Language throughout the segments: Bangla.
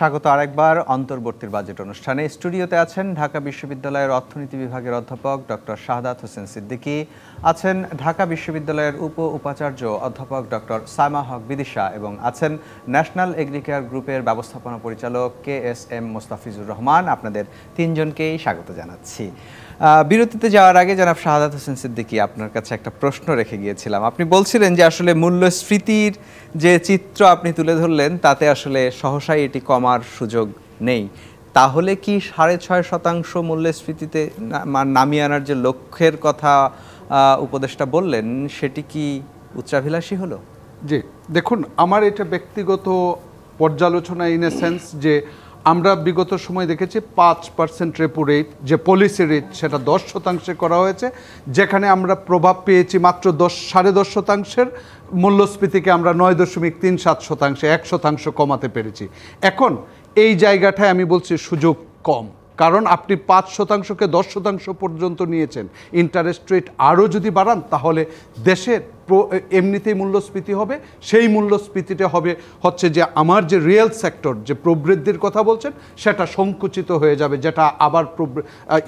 স্বাগত আরেকবার অন্তর্বর্তীর বাজেট অনুষ্ঠানে। স্টুডিওতে আছেন ঢাকা বিশ্ববিদ্যালয়ের অর্থনীতি বিভাগের অধ্যাপক ডক্টর শাহাদাত হোসেন সিদ্দিকী, আছেন ঢাকা বিশ্ববিদ্যালয়ের উপাচার্য অধ্যাপক ডক্টর সাইমা হক বিদিশা এবং আছেন ন্যাশনাল এগ্রিকেয়ার গ্রুপের ব্যবস্থাপনা পরিচালক KSM মোস্তাফিজুর রহমান। আপনাদের তিনজনকেই স্বাগত জানাচ্ছি। বিরতিতে যাওয়ার আগে জনাব শাহাদাত হোসেন সিদ্দিকী, আপনার কাছে একটা প্রশ্ন রেখে গিয়েছিলাম। আপনি বলছিলেন যে আসলে মূল্যস্ফীতির যে চিত্র আপনি তুলে ধরলেন তাতে আসলে সহসাই এটি কমার সুযোগ নেই। তাহলে কি 6.5% মূল্যস্ফীতিতে নামিয়ে আনার যে লক্ষ্যের কথা উপদেষ্টা বললেন সেটি কি উচ্চাভিলাষী হলো? জি, দেখুন, আমার এটা ব্যক্তিগত পর্যালোচনা ইন এ সেন্স যে আমরা বিগত সময় দেখেছি 5% রেপো রেট যে পলিসি রেট সেটা 10% করা হয়েছে, যেখানে আমরা প্রভাব পেয়েছি মাত্র 10.5%। মূল্যস্ফীতিকে আমরা 9.37%, 1% কমাতে পেরেছি। এখন এই জায়গাটায় আমি বলছি সুযোগ কম, কারণ আপনি 5%কে 10% পর্যন্ত নিয়েছেন। ইন্টারেস্ট রেট আরও যদি বাড়ান তাহলে দেশের এমনিতেই মূল্যস্ফীতি হবে, সেই মূল্যস্ফীতিটা হবে হচ্ছে যে আমার যে রিয়েল সেক্টর যে প্রবৃদ্ধির কথা বলছেন সেটা সংকুচিত হয়ে যাবে, যেটা আবার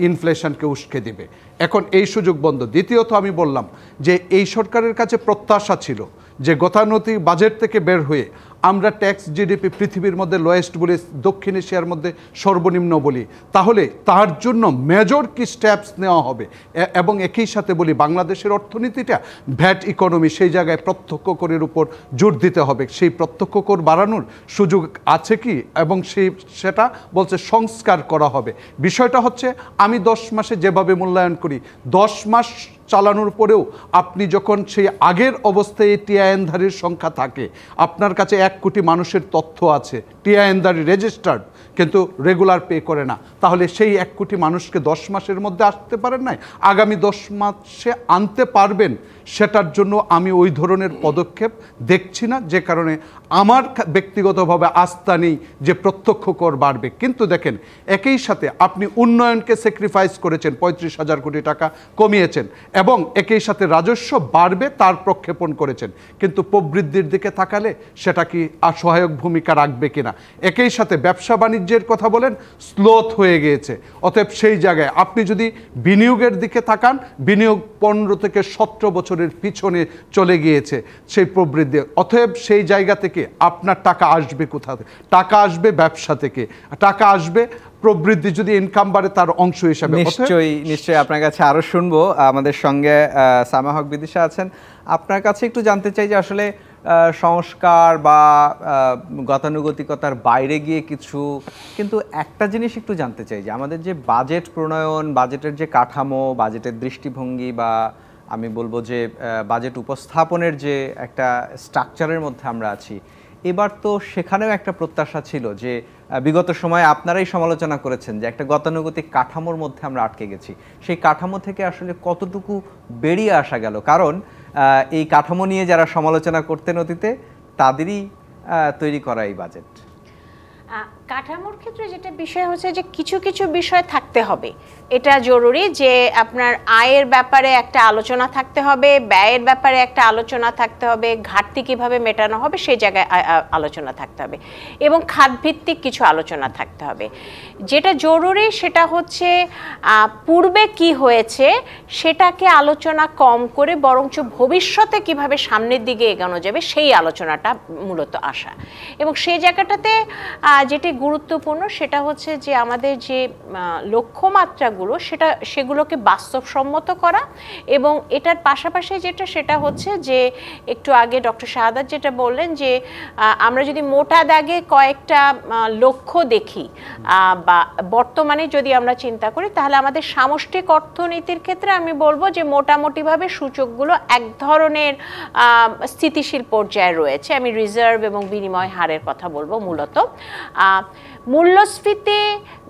ইনফ্লেশনকে উস্কে দিবে। এখন এই সুযোগ বন্ধ। দ্বিতীয়ত আমি বললাম যে এই সরকারের কাছে প্রত্যাশা ছিল যে গতানুগতিক বাজেট থেকে বের হয়ে আমরা ট্যাক্স জিডিপি পৃথিবীর মধ্যে লোয়েস্ট বলি, দক্ষিণ এশিয়ার মধ্যে সর্বনিম্ন বলি, তাহলে তার জন্য মেজর কি স্টেপস নেওয়া হবে। এবং একই সাথে বলি বাংলাদেশের অর্থনীতিটা ভ্যাট ইকোনমি, সেই জায়গায় প্রত্যক্ষ করের উপর জোর দিতে হবে। সেই প্রত্যক্ষ কর বাড়ানোর সুযোগ আছে কি, এবং সেটা বলছে সংস্কার করা হবে। বিষয়টা হচ্ছে আমি 10 মাসে যেভাবে মূল্যায়ন করি, 10 মাস চালানোর পরেও আপনি যখন সেই আগের অবস্থায় টিআইএনধারীর সংখ্যা থাকে, আপনার কাছে 1 কোটি মানুষের তথ্য আছে টিআইএনধারী রেজিস্টার্ড, কিন্তু রেগুলার পে করে না, তাহলে সেই 1 কোটি মানুষকে 10 মাসের মধ্যে আসতে পারেন নাই, আগামী 10 মাসে আনতে পারবেন, সেটার জন্য আমি ওই ধরনের পদক্ষেপ দেখছি না, যে কারণে আমার ব্যক্তিগতভাবে আস্থা নেই যে প্রত্যক্ষ কর বাড়বে। কিন্তু দেখেন, একই সাথে আপনি উন্নয়নকে স্যাক্রিফাইস করেছেন, 35,000 কোটি টাকা কমিয়েছেন, এবং একই সাথে রাজস্ব বাড়বে তার প্রক্ষেপণ করেছেন, কিন্তু প্রবৃদ্ধির দিকে তাকালে সেটা কি সহায়ক ভূমিকা রাখবে কিনা। একই সাথে ব্যবসা বাণিজ্যের কথা বলেন, স্লোথ হয়ে গিয়েছে। অতএব সেই জায়গায় আপনি যদি বিনিয়োগের দিকে তাকান, বিনিয়োগ 15 থেকে 17 বছরের পিছনে চলে গিয়েছে সেই প্রবৃদ্ধি। অতএব সেই জায়গা থেকে আপনার টাকা আসবে কোথা থেকে? টাকা আসবে ব্যবসা থেকে, টাকা আসবে প্রবৃদ্ধি যদি ইনকাম বাড়ে তার অংশ হিসাবে। নিশ্চয়ই আপনার কাছে আরো শুনবো। আমাদের সঙ্গে সাইমা হক বিদিশা আছেন। আপনার কাছে একটু জানতে চাই যে আসলে সংস্কার বা গতানুগতিকতার বাইরে গিয়ে কিছু, কিন্তু একটা জিনিস একটু জানতে চাই যে আমাদের যে বাজেট প্রণয়ন, বাজেটের যে কাঠামো, বাজেটের দৃষ্টিভঙ্গি, বা আমি বলবো যে বাজেট উপস্থাপনের যে একটা স্ট্রাকচারের মধ্যে আমরা আছি, এবার তো সেখানেও একটা প্রত্যাশা ছিল যে বিগত সময়ে আপনারাই সমালোচনা করেছেন যে একটা গতানুগতিক কাঠামোর মধ্যে আমরা আটকে গেছি। সেই কাঠামো থেকে আসলে কতটুকু বেরিয়ে আসা গেল? কারণ এই কাঠামো নিয়ে যারা সমালোচনা করতেন অতীতে, তাদেরই তৈরি করা এই বাজেট। কাঠামোর ক্ষেত্রে যেটা বিষয় হচ্ছে যে কিছু কিছু বিষয় থাকতে হবে, এটা জরুরি যে আপনার আয়ের ব্যাপারে একটা আলোচনা থাকতে হবে, ব্যয়ের ব্যাপারে একটা আলোচনা থাকতে হবে, ঘাটতি কিভাবে মেটানো হবে সেই জায়গায় আলোচনা থাকতে হবে, এবং খাতভিত্তিক কিছু আলোচনা থাকতে হবে। যেটা জরুরি সেটা হচ্ছে পূর্বে কি হয়েছে সেটাকে আলোচনা কম করে বরঞ্চ ভবিষ্যতে কিভাবে সামনের দিকে এগোনো যাবে সেই আলোচনাটা মূলত আসা। এবং সেই জায়গাটাতে যেটি গুরুত্বপূর্ণ সেটা হচ্ছে যে আমাদের যে লক্ষ্যমাত্রাগুলো সেগুলোকে বাস্তবসম্মত করা, এবং এটার পাশাপাশি সেটা হচ্ছে যে একটু আগে ডক্টর শাহাদাত যেটা বললেন যে আমরা যদি মোটা দাগে কয়েকটা লক্ষ্য দেখি বা বর্তমানে যদি আমরা চিন্তা করি, তাহলে আমাদের সামষ্টিক অর্থনীতির ক্ষেত্রে আমি বলবো যে মোটামুটিভাবে সূচকগুলো এক ধরনের স্থিতিশীল পর্যায়ে রয়েছে। আমি রিজার্ভ এবং বিনিময় হারের কথা বলবো মূলত। মূল্যস্ফীতি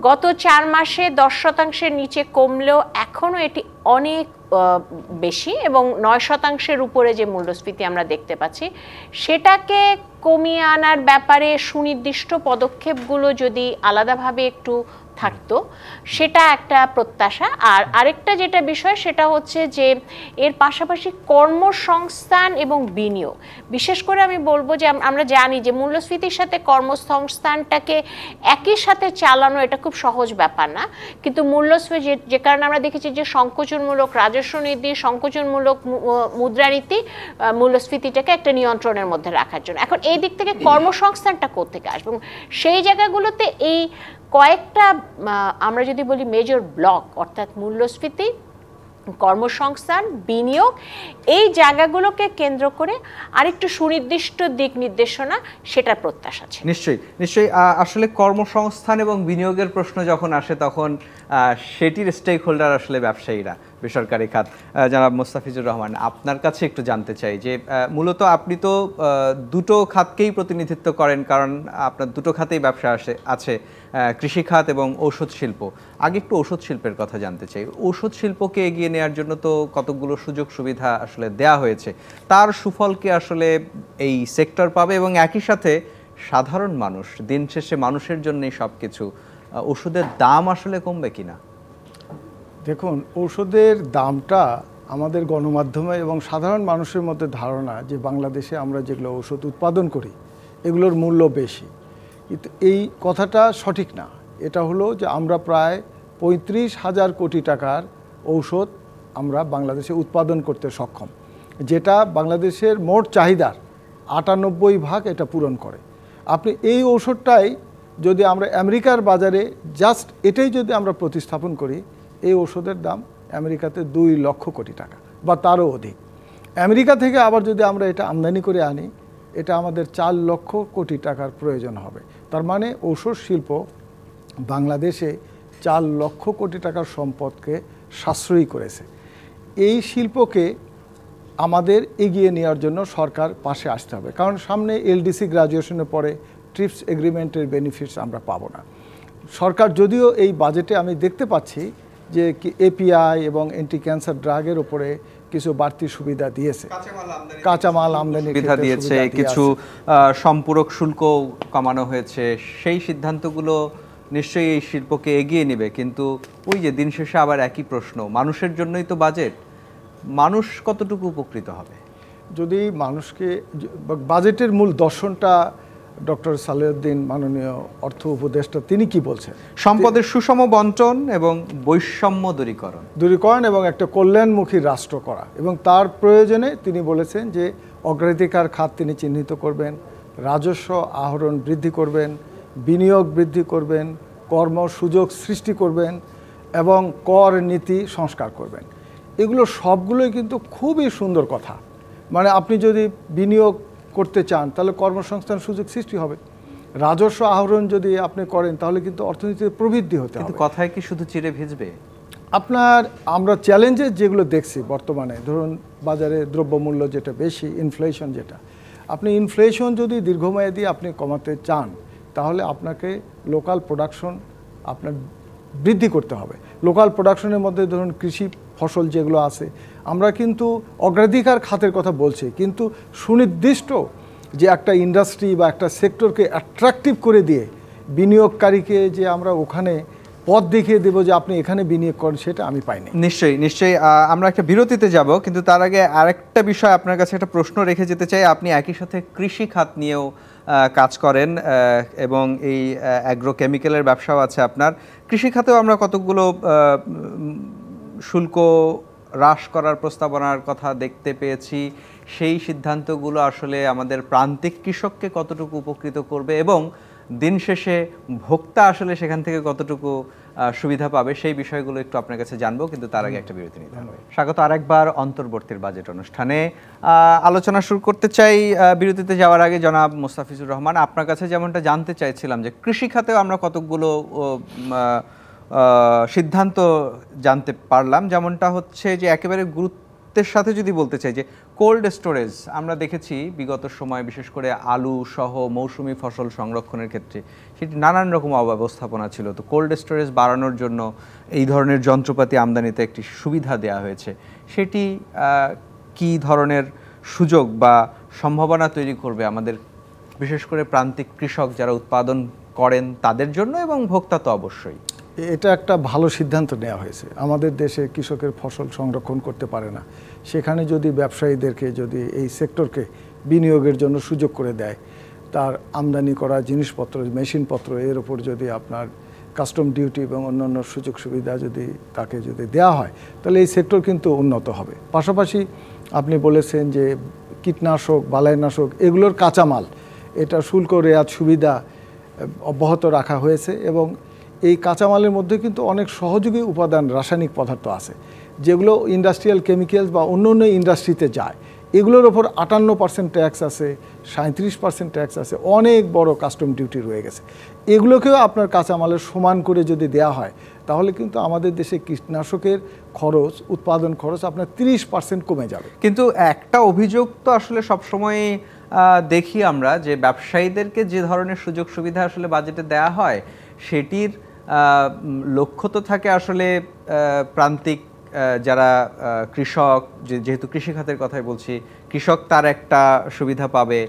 গত 4 মাসে 10%-এর নিচে কমলেও এখনও এটি অনেক বেশি, এবং 9%-এর উপরে যে মূল্যস্ফীতি আমরা দেখতে পাচ্ছি সেটাকে কমিয়ে আনার ব্যাপারে সুনির্দিষ্ট পদক্ষেপগুলো যদি আলাদাভাবে একটু থাকতো, সেটা একটা প্রত্যাশা। আর আরেকটা যেটা বিষয় সেটা হচ্ছে যে এর পাশাপাশি কর্মসংস্থান এবং বিনিয়োগ, বিশেষ করে আমি বলবো যে আমরা জানি যে মূল্যস্ফীতির সাথে কর্মসংস্থানটাকে একই সাথে চালানো এটা খুব সহজ ব্যাপার না, কিন্তু মূল্যস্ফীতি যে কারণে আমরা দেখেছি যে সংকোচনমূলক রাজস্ব নীতি, সংকোচনমূলক মুদ্রানীতি মূল্যস্ফীতিটাকে একটা নিয়ন্ত্রণের মধ্যে রাখার জন্য। এখন এই দিক থেকে কর্মসংস্থানটা কোত্থেকে আসবে, এবং সেই জায়গাগুলোতে এই কয়েকটা আমরা যদি বলি মেজর ব্লক, অর্থাৎ মূল্যস্ফীতি, কর্মসংস্থান, বিনিয়োগ, এই জায়গাগুলোকে কেন্দ্র করে আরেকটু সুনির্দিষ্ট দিক নির্দেশনা সেটার প্রত্যাশা আছে। নিশ্চয়ই আসলে কর্মসংস্থান এবং বিনিয়োগের প্রশ্ন যখন আসে তখন সেটির স্টেক হোল্ডার আসলে ব্যবসায়ীরা, বেসরকারি খাত। জনাব মোস্তাফিজুর রহমান, আপনার কাছে একটু জানতে চাই যে মূলত আপনি তো দুটো খাতকেই প্রতিনিধিত্ব করেন, কারণ আপনার দুটো খাতেই ব্যবসা আছে, কৃষি খাত এবং ঔষধ শিল্প। আগে একটু ঔষধ শিল্পের কথা জানতে চাই। ঔষধ শিল্পকে এগিয়ে নেওয়ার জন্য তো কতগুলো সুযোগ সুবিধা আসলে দেয়া হয়েছে, তার সুফল কি আসলে এই সেক্টর পাবে, এবং একই সাথে সাধারণ মানুষ, দিন শেষে মানুষের জন্যই সব কিছু, ওষুধের দাম আসলে কমবে কিনা? দেখুন, ঔষধের দামটা আমাদের গণমাধ্যমে এবং সাধারণ মানুষের মধ্যে ধারণা যে বাংলাদেশে আমরা যেগুলো ঔষধ উৎপাদন করি এগুলোর মূল্য বেশি, কিন্তু এই কথাটা সঠিক না। এটা হলো যে আমরা প্রায় 35,000 কোটি টাকার ঔষধ আমরা বাংলাদেশে উৎপাদন করতে সক্ষম, যেটা বাংলাদেশের মোট চাহিদার 98% এটা পূরণ করে। আপনি এই ঔষধটাই যদি আমরা আমেরিকার বাজারে জাস্ট এটাই যদি আমরা প্রতিস্থাপন করি, এই ওষুধের দাম আমেরিকাতে 2 লক্ষ কোটি টাকা বা তারও অধিক। আমেরিকা থেকে আবার যদি আমরা এটা আমদানি করে আনি, এটা আমাদের 4 লক্ষ কোটি টাকার প্রয়োজন হবে। তার মানে ঔষধ শিল্প বাংলাদেশে 4 লক্ষ কোটি টাকার সম্পদকে সাশ্রয়ী করেছে। এই শিল্পকে আমাদের এগিয়ে নেওয়ার জন্য সরকার পাশে আসতে হবে, কারণ সামনে এলডিসি গ্রাজুয়েশনের পরে ট্রিপস এগ্রিমেন্টের বেনিফিটস আমরা পাবো না। সরকার যদিও এই বাজেটে আমি দেখতে পাচ্ছি যে এপিআই এবং অ্যান্টি ক্যান্সার ড্রাগের উপরে কিছু বাড়তি সুবিধা দিয়েছে, কাঁচামাল আমদানি সুবিধা দিয়েছে, কিছু সম্পূরক শুল্ক কমানো হয়েছে। সেই সিদ্ধান্তগুলো নিশ্চয়ই এই শিল্পকে এগিয়ে নেবে, কিন্তু ওই যে দিন শেষে আবার একই প্রশ্ন, মানুষের জন্যই তো বাজেট, মানুষ কতটুকু উপকৃত হবে? যদি মানুষকে, বাজেটের মূল দর্শনটা ডক্টর সালেউদ্দিন মাননীয় অর্থ উপদেষ্টা তিনি কি বলছেন? সম্পদের সুষম বন্টন এবং বৈষম্য দূরীকরণ এবং একটা কল্যাণমুখী রাষ্ট্র করা, এবং তার প্রয়োজনে তিনি বলেছেন যে অগ্রাধিকার খাত তিনি চিহ্নিত করবেন, রাজস্ব আহরণ বৃদ্ধি করবেন, বিনিয়োগ বৃদ্ধি করবেন, কর্ম সুযোগ সৃষ্টি করবেন এবং কর নীতি সংস্কার করবেন। এগুলো সবগুলোই কিন্তু খুবই সুন্দর কথা। মানে আপনি যদি বিনিয়োগ করতে চান তাহলে কর্মসংস্থান সুযোগ সৃষ্টি হবে, রাজস্ব আহরণ যদি আপনি করেন তাহলে কিন্তু অর্থনীতিতে প্রবৃদ্ধি হতে হবে। কথায় কি শুধু চিড়ে ভিজবে? আমরা চ্যালেঞ্জেস যেগুলো দেখছি বর্তমানে, ধরুন বাজারে দ্রব্যমূল্য যেটা বেশি, ইনফ্লেশন যেটা, আপনি ইনফ্লেশন যদি দীর্ঘমেয়াদী আপনি কমাতে চান তাহলে আপনাকে লোকাল প্রোডাকশন আপনার বৃদ্ধি করতে হবে। লোকাল প্রোডাকশনের মধ্যে ধরুন কৃষি ফসল যেগুলো আছে, আমরা কিন্তু অগ্রাধিকার খাতের কথা বলছি, কিন্তু সুনির্দিষ্ট যে একটা ইন্ডাস্ট্রি বা একটা সেক্টরকে অ্যাট্রাকটিভ করে দিয়ে বিনিয়োগকারীকে যে আমরা ওখানে পথ দেখিয়ে দেবো যে আপনি এখানে বিনিয়োগ করেন, সেটা আমি পাইনি। নিশ্চয়ই আমরা একটা বিরতিতে যাব, কিন্তু তার আগে আরেকটা বিষয় আপনার কাছে একটা প্রশ্ন রেখে যেতে চাই। আপনি একই সাথে কৃষি খাত নিয়েও কাজ করেন এবং এই অ্যাগ্রোকেমিক্যালের ব্যবসাও আছে আপনার। কৃষি খাতেও আমরা কতগুলো শুল্ক হ্রাস করার প্রস্তাবনার কথা দেখতে পেয়েছি। সেই সিদ্ধান্তগুলো আসলে আমাদের প্রান্তিক কৃষককে কতটুকু উপকৃত করবে এবং দিন শেষে ভোক্তা আসলে সেখান থেকে কতটুকু সুবিধা পাবে, সেই বিষয়গুলো একটু আপনার কাছে জানবো, কিন্তু তার আগে একটা বিরতি নিতে হবে। স্বাগত আরেকবার অন্তর্বর্তীর বাজেট অনুষ্ঠানে। আলোচনা শুরু করতে চাই বিরতিতে যাওয়ার আগে জনাব মোস্তাফিজুর রহমান, আপনার কাছে যেমনটা জানতে চাইছিলাম যে কৃষি খাতেও আমরা কতগুলো সিদ্ধান্ত জানতে পারলাম, যেমনটা হচ্ছে যে একেবারে গুরুত্বের সাথে যদি বলতে চাই যে কোল্ড স্টোরেজ, আমরা দেখেছি বিগত সময় বিশেষ করে আলু সহ মৌসুমি ফসল সংরক্ষণের ক্ষেত্রে সেটি নানান রকম অব্যবস্থাপনা ছিল। তো কোল্ড স্টোরেজ বাড়ানোর জন্য এই ধরনের যন্ত্রপাতি আমদানিতে একটি সুবিধা দেওয়া হয়েছে, সেটি কি ধরনের সুযোগ বা সম্ভাবনা তৈরি করবে আমাদের বিশেষ করে প্রান্তিক কৃষক যারা উৎপাদন করেন তাদের জন্য, এবং ভোক্তা তো অবশ্যই? এটা একটা ভালো সিদ্ধান্ত নেওয়া হয়েছে। আমাদের দেশে কৃষকের ফসল সংরক্ষণ করতে পারে না, সেখানে যদি ব্যবসায়ীদেরকে যদি এই সেক্টরকে বিনিয়োগের জন্য সুযোগ করে দেয়, তার আমদানি করা জিনিসপত্র মেশিনপত্র এর উপর যদি আপনার কাস্টম ডিউটি এবং অন্যান্য সুযোগ সুবিধা যদি তাকে যদি দেওয়া হয়, তাহলে এই সেক্টর কিন্তু উন্নত হবে। পাশাপাশি আপনি বলেছেন যে কীটনাশক বালাইনাশক এগুলোর কাঁচামাল, এটা শুল্ক রেয়াত সুবিধা অব্যাহত রাখা হয়েছে এবং এই কাঁচামালের মধ্যে কিন্তু অনেক সহযোগী উপাদান রাসায়নিক পদার্থ আছে যেগুলো ইন্ডাস্ট্রিয়াল কেমিক্যালস বা অন্য অন্য ইন্ডাস্ট্রিতে যায়। এগুলোর ওপর 58% ট্যাক্স আছে, 37% ট্যাক্স আছে, অনেক বড় কাস্টম ডিউটি রয়ে গেছে। এগুলোকেও আপনার কাঁচামালের সমান করে যদি দেয়া হয়, তাহলে কিন্তু আমাদের দেশে কীটনাশকের খরচ, উৎপাদন খরচ আপনার 30% কমে যাবে। কিন্তু একটা অভিযোগ তো আসলে সবসময় দেখি আমরা যে ব্যবসায়ীদেরকে যে ধরনের সুযোগ সুবিধা আসলে বাজেটে দেয়া হয়, সেটির লক্ষ্য তো থাকে আসলে প্রান্তিক যারা কৃষক, যেহেতু কৃষি খাতের কথাই বলছি, কৃষক তার একটা সুবিধা পাবে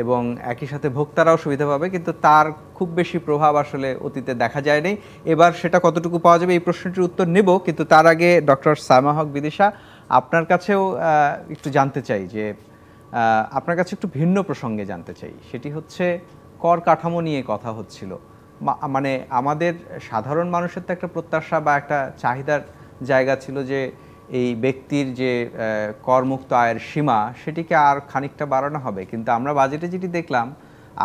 এবং একই সাথে ভোক্তারাও সুবিধা পাবে, কিন্তু তার খুব বেশি প্রভাব আসলে অতীতে দেখা যায়নি। এবার সেটা কতটুকু পাওয়া যাবে এই প্রশ্নটির উত্তর নেব, কিন্তু তার আগে ডক্টর সায়মা হক বিদিশা, আপনার কাছেও একটু জানতে চাই যে আপনার কাছে একটু ভিন্ন প্রসঙ্গে জানতে চাই, সেটি হচ্ছে কর কাঠামো নিয়ে কথা হচ্ছিল। মানে আমাদের সাধারণ মানুষের তো একটা প্রত্যাশা বা একটা চাহিদার জায়গা ছিল যে এই ব্যক্তির যে করমুক্ত আয়ের সীমা সেটিকে আর খানিকটা বাড়ানো হবে, কিন্তু আমরা বাজেটে যেটি দেখলাম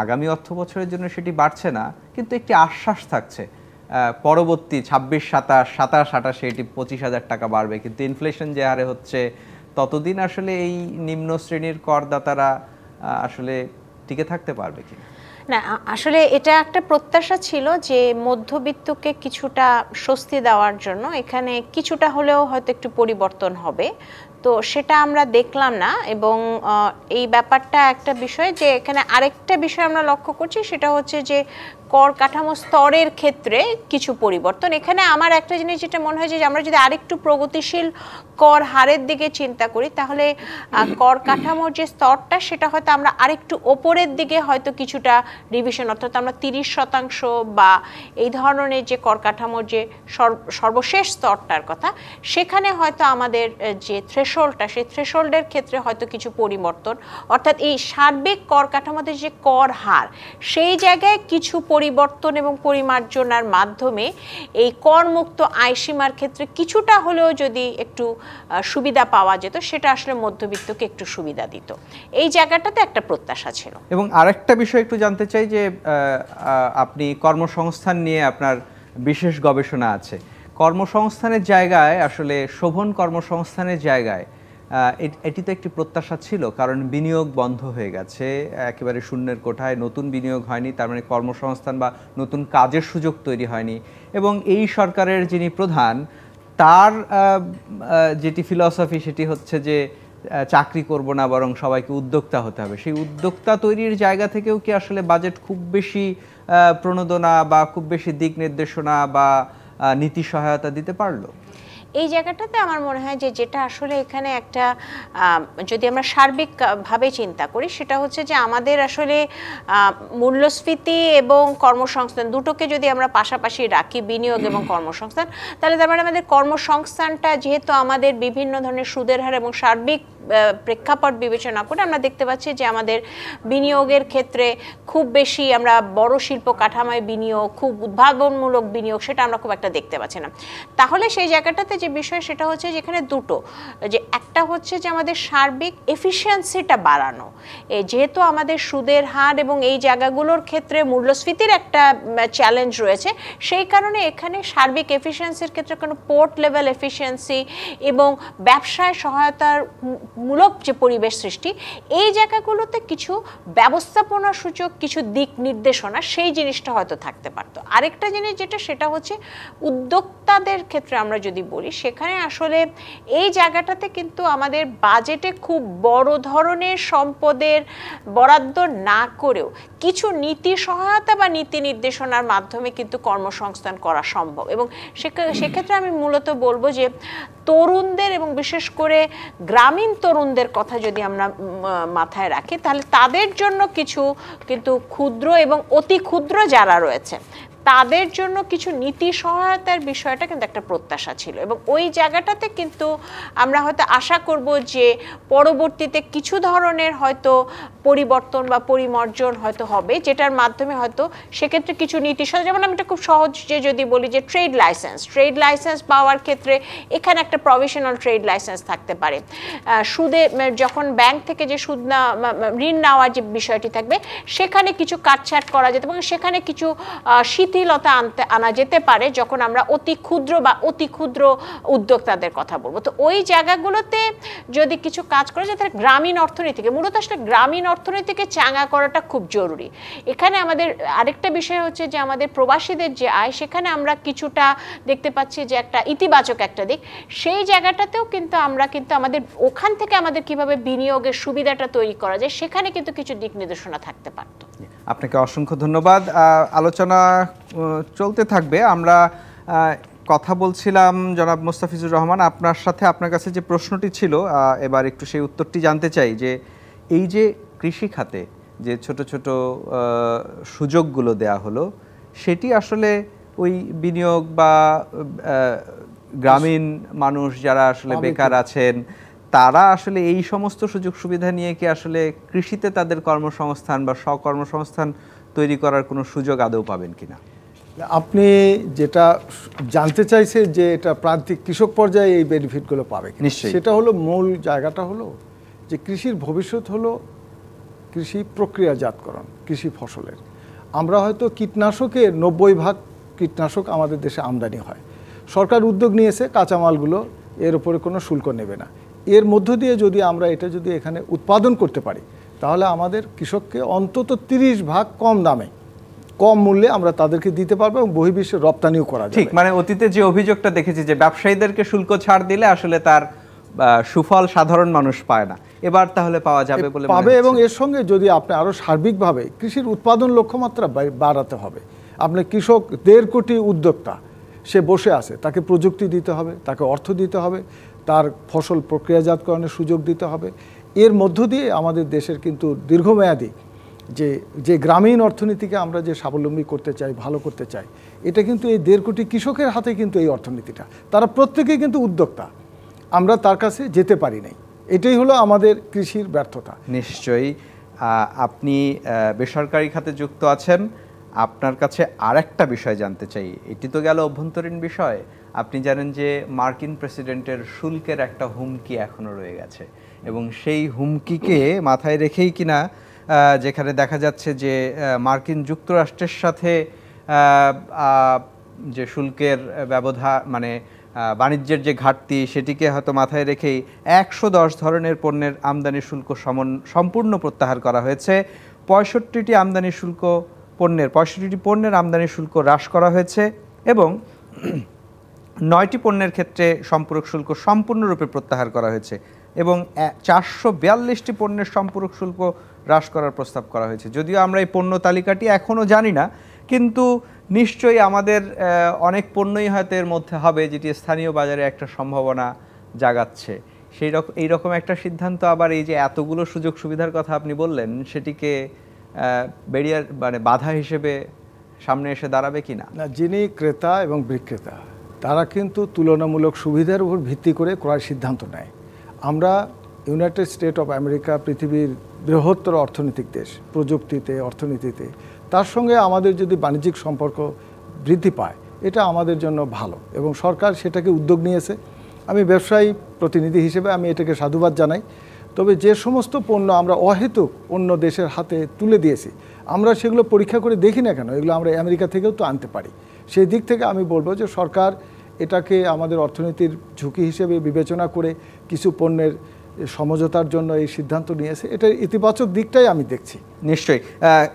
আগামী অর্থ বছরের জন্য সেটি বাড়ছে না, কিন্তু একটি আশ্বাস থাকছে পরবর্তী 26, 27, 28 এটি 25,000 টাকা বাড়বে, কিন্তু ইনফ্লেশন যে হারে হচ্ছে ততদিন আসলে এই নিম্ন শ্রেণীর করদাতারা আসলে টিকে থাকতে পারবে কিনা? না, আসলে এটা একটা প্রত্যাশা ছিল যে মধ্যবিত্তকে কিছুটা স্বস্তি দেওয়ার জন্য এখানে কিছুটা হলেও হয়তো একটু পরিবর্তন হবে, তো সেটা আমরা দেখলাম না। এবং এই ব্যাপারটা একটা বিষয় যে এখানে আরেকটা বিষয় আমরা লক্ষ্য করছি, সেটা হচ্ছে যে কর কাঠামো স্তরের ক্ষেত্রে কিছু পরিবর্তন। এখানে আমার একটা জিনিস যেটা মনে হয় যে আমরা যদি আরেকটু প্রগতিশীল কর হারের দিকে চিন্তা করি, তাহলে কর কাঠামোর যে স্তরটা সেটা হয়তো আমরা আরেকটু ওপরের দিকে হয়তো কিছুটা রিভিশন, অর্থাৎ আমরা 30% বা এই ধরনের যে কর কাঠামোর যে সর্বশেষ স্তরটার কথা, সেখানে হয়তো আমাদের যে থ্রেশহোল্ডটা, সেই থ্রেশহোল্ডের ক্ষেত্রে হয়তো কিছু পরিবর্তন, অর্থাৎ এই সার্বিক কর কাঠামোতে যে কর হার, সেই জায়গায় কিছু পরিবর্তন এবং পরিমার্জনার মাধ্যমে এই করমুক্ত আয়সীমার ক্ষেত্রে কিছুটা হলেও যদি একটু সুবিধা পাওয়া যেত, সেটা আসলে মধ্যবিত্তকে একটু সুবিধা দিত। এই জায়গাটাতে একটা প্রত্যাশা ছিল। এবং আরেকটা বিষয় একটু জানতে চাই যে আপনি কর্মসংস্থান নিয়ে আপনার বিশেষ গবেষণা আছে, কর্মসংস্থানের জায়গায় আসলে শোভন কর্মসংস্থানের জায়গায় এটি তো একটি প্রত্যাশা ছিল, কারণ বিনিয়োগ বন্ধ হয়ে গেছে, একেবারে শূন্যের কোঠায়, নতুন বিনিয়োগ হয়নি, তার মানে কর্মসংস্থান বা নতুন কাজের সুযোগ তৈরি হয়নি। এবং এই সরকারের যিনি প্রধান, তার যেটি ফিলসফি সেটি হচ্ছে যে চাকরি করব না, বরং সবাইকে উদ্যোক্তা হতে হবে। সেই উদ্যোক্তা তৈরির জায়গা থেকেও কি আসলে বাজেট খুব বেশি প্রণোদনা বা খুব বেশি দিক নির্দেশনা বা নীতি সহায়তা দিতে পারলো? এই জায়গাটাতে আমার মনে হয় যে যেটা আসলে এখানে একটা যদি আমরা সার্বিকভাবে চিন্তা করি, সেটা হচ্ছে যে আমাদের আসলে মূল্যস্ফীতি এবং কর্মসংস্থান দুটোকে যদি আমরা পাশাপাশি রাখি, বিনিয়োগ এবং কর্মসংস্থান, তাহলে তার মানে আমাদের কর্মসংস্থানটা যেহেতু আমাদের বিভিন্ন ধরনের সুদের হার এবং সার্বিক প্রেক্ষাপট বিবেচনা করে আমরা দেখতে পাচ্ছি যে আমাদের বিনিয়োগের ক্ষেত্রে খুব বেশি আমরা বড় শিল্প কাঠামোয় বিনিয়োগ, খুব উদ্ভাবনমূলক বিনিয়োগ, সেটা আমরা খুব একটা দেখতে পাচ্ছি না। তাহলে সেই জায়গাটাতে যে বিষয় সেটা হচ্ছে যেখানে দুটো, যে একটা হচ্ছে যে আমাদের সার্বিক এফিসিয়েন্সিটা বাড়ানো, যেহেতু আমাদের সুদের হার এবং এই জায়গাগুলোর ক্ষেত্রে মূল্যস্ফীতির একটা চ্যালেঞ্জ রয়েছে, সেই কারণে এখানে সার্বিক এফিসিয়েন্সির ক্ষেত্রে কোনো পোর্ট লেভেল এফিসিয়েন্সি এবং ব্যবসায় সহায়তার মূলক যে পরিবেশ সৃষ্টি, এই জায়গাগুলোতে কিছু ব্যবস্থাপনা সূচক কিছু দিক নির্দেশনা, সেই জিনিসটা হয়তো থাকতে পারত। আরেকটা জিনিস যেটা, সেটা হচ্ছে উদ্যোক্তাদের ক্ষেত্রে আমরা যদি বলি, সেখানে আসলে এই জায়গাটাতে কিন্তু আমাদের বাজেটে খুব বড় ধরনের সম্পদের বরাদ্দ না করেও কিছু নীতি সহায়তা বা নীতি নির্দেশনার মাধ্যমে কিন্তু কর্মসংস্থান করা সম্ভব। এবং সেক্ষেত্রে আমি মূলত বলবো যে তরুণদের এবং বিশেষ করে গ্রামীণ তরুণদের কথা যদি আমরা মাথায় রাখি, তাহলে তাদের জন্য কিছু কিন্তু ক্ষুদ্র এবং অতি ক্ষুদ্র যারা রয়েছে তাদের জন্য কিছু নীতি সহায়তার বিষয়টা কিন্তু একটা প্রত্যাশা ছিল, এবং ওই জায়গাটাতে কিন্তু আমরা হয়তো আশা করব যে পরবর্তীতে কিছু ধরনের হয়তো পরিবর্তন বা পরিমার্জন হয়তো হবে, যেটার মাধ্যমে হয়তো সেক্ষেত্রে কিছু নীতি সহায়তা, যেমন আমি এটা খুব সহজ যে যদি বলি যে ট্রেড লাইসেন্স পাওয়ার ক্ষেত্রে এখানে একটা প্রভিশনাল ট্রেড লাইসেন্স থাকতে পারে। সুদে যখন ব্যাংক থেকে যে সুদ না ঋণ নেওয়ার যে বিষয়টি থাকবে সেখানে কিছু কাটছাট করা যেতে পারে, সেখানে কিছু শিথিলতা আনা যেতে পারে যখন আমরা অতি ক্ষুদ্র উদ্যোক্তাদের কথা বলবো। তো ওই জায়গাগুলোতে যদি কিছু কাজ করা যায় তাহলে গ্রামীণ অর্থনীতিকে, মূলত আসলে গ্রামীণ অর্থনীতিকে চাঙ্গা করাটা খুব জরুরি। এখানে আমাদের আরেকটা বিষয় হচ্ছে যে আমাদের প্রবাসীদের যে আয়, সেখানে আমরা কিছুটা দেখতে পাচ্ছি যে একটা ইতিবাচক একটা দিক, সেই জায়গাটাতেও কিন্তু আমরা কিন্তু আমাদের ওখান থেকে আমাদের কিভাবে বিনিয়োগের সুবিধাটা তৈরি করা যায় সেখানে কিন্তু কিছু দিক নির্দেশনা থাকতে পারত। আপনাকে অসংখ্য ধন্যবাদ। আলোচনা চলতে থাকবে। আমরা কথা বলছিলাম জনাব মোস্তাফিজুর রহমান, আপনার সাথে আপনার কাছে যে প্রশ্নটি ছিল এবার একটু সেই উত্তরটি জানতে চাই যে এই যে কৃষি খাতে যে ছোট ছোট সুযোগগুলো দেয়া হলো সেটি আসলে ওই বিনিয়োগ বা গ্রামীণ মানুষ যারা আসলে বেকার আছেন তারা আসলে এই সমস্ত সুযোগ সুবিধা নিয়ে কি আসলে কৃষিতে তাদের কর্মসংস্থান বা স্বকর্মসংস্থান তৈরি করার কোনো সুযোগ আদৌ পাবেন কিনা? আপনি যেটা জানতে চাইছে যে এটা প্রান্তিক কৃষক পর্যায়ে এই বেনিফিটগুলো পাবে, নিশ্চয়ই সেটা হলো মূল জায়গাটা হলো যে কৃষির ভবিষ্যৎ হলো কৃষি প্রক্রিয়াজাতকরণ কৃষি ফসলের। আমরা হয়তো কীটনাশকের 90% কীটনাশক আমাদের দেশে আমদানি হয়, সরকার উদ্যোগ নিয়েছে কাঁচামালগুলো এর উপরে কোনো শুল্ক নেবে না। এর মধ্য দিয়ে যদি আমরা এটা যদি এখানে উৎপাদন করতে পারি তাহলে আমাদের কৃষককে অন্তত 30% কম দামে কম মূল্যে আমরা তাদেরকে দিতে পারবো এবং বহির্বিশ্বে রপ্তানিও করা যাবে। ঠিক, মানে অতীতে যে অভিযোগটা দেখেছি যে ব্যবসায়ীদেরকে শুল্ক ছাড় দিলে আসলে তার সুফল সাধারণ মানুষ পায় না, এবার তাহলে পাওয়া যাবে বলে পাবে। এবং এর সঙ্গে যদি আপনি আরো সার্বিকভাবে কৃষির উৎপাদন লক্ষ্যমাত্রা বাড়াতে হবে। আপনি কৃষক 1.5 কোটি উদ্যোক্তা, সে বসে আছে, তাকে প্রযুক্তি দিতে হবে, তাকে অর্থ দিতে হবে, তার ফসল প্রক্রিয়াজাতকরণের সুযোগ দিতে হবে। এর মধ্য দিয়ে আমাদের দেশের কিন্তু দীর্ঘমেয়াদী যে গ্রামীণ অর্থনীতিকে আমরা যে স্বাবলম্বী করতে চাই, ভালো করতে চাই, এটা কিন্তু এই 1.5 কোটি কৃষকের হাতে কিন্তু এই অর্থনীতিটা, তারা প্রত্যেকেই কিন্তু উদ্যোক্তা, আমরা তার কাছে যেতে পারি নাই। এটাই হলো আমাদের কৃষির ব্যর্থতা। নিশ্চয়ই। আপনি বেসরকারি খাতে যুক্ত আছেন, আপনার কাছে আরেকটা বিষয় জানতে চাই। এটি তো গেল অভ্যন্তরীণ বিষয়। আপনি জানেন যে মার্কিন প্রেসিডেন্টের শুল্কের একটা হুমকি এখনো রয়ে গেছে, এবং সেই হুমকিকে মাথায় রেখেই কিনা যেখানে দেখা যাচ্ছে যে মার্কিন যুক্তরাষ্ট্রের সাথে যে শুল্কের ব্যবধান মানে বাণিজ্যের যে ঘাটতি সেটিকে হয়তো মাথায় রেখেই 110 ধরনের পণ্যের আমদানি শুল্ক সম্পূর্ণ প্রত্যাহার করা হয়েছে। 65টি পণ্যের আমদানি শুল্ক হ্রাস করা হয়েছে এবং 9টি পণ্যের ক্ষেত্রে সম্পূরক শুল্ক সম্পূর্ণরূপে প্রত্যাহার করা হয়েছে এবং 442টি পণ্যের সম্পূরক শুল্ক হ্রাস করার প্রস্তাব করা হয়েছে। যদিও আমরা এই পণ্য তালিকাটি এখনও জানি না, কিন্তু নিশ্চয়ই আমাদের অনেক পণ্যই হয়তো এর মধ্যে হবে যেটি স্থানীয় বাজারে একটা সম্ভাবনা জাগাচ্ছে। এইরকম একটা সিদ্ধান্ত আবার এই যে এতগুলো সুযোগ সুবিধার কথা আপনি বললেন সেটিকে ব্যারিয়ার মানে বাধা হিসেবে সামনে এসে দাঁড়াবে কিনা? না, যিনি ক্রেতা এবং বিক্রেতা তারা কিন্তু তুলনামূলক সুবিধার উপর ভিত্তি করে ক্রয় সিদ্ধান্ত নেয়। আমরা ইউনাইটেড স্টেট অফ আমেরিকা পৃথিবীর বৃহত্তর অর্থনৈতিক দেশ, প্রযুক্তিতে, অর্থনীতিতে, তার সঙ্গে আমাদের যদি বাণিজ্যিক সম্পর্ক বৃদ্ধি পায় এটা আমাদের জন্য ভালো এবং সরকার সেটাকে উদ্যোগ নিয়েছে। আমি ব্যবসায়ী প্রতিনিধি হিসেবে আমি এটাকে সাধুবাদ জানাই। তবে যে সমস্ত পণ্য আমরা অহেতুক অন্য দেশের হাতে তুলে দিয়েছি আমরা সেগুলো পরীক্ষা করে দেখি না কেন, এগুলো আমরা আমেরিকা থেকেও তো আনতে পারি। সেই দিক থেকে আমি বলবো যে সরকার এটাকে আমাদের অর্থনীতির ঝুঁকি হিসেবে বিবেচনা করে কিছু পণ্যের সমঝোতার জন্য এই সিদ্ধান্ত নিয়েছে। এটার ইতিবাচক দিকটাই আমি দেখছি। নিশ্চয়ই।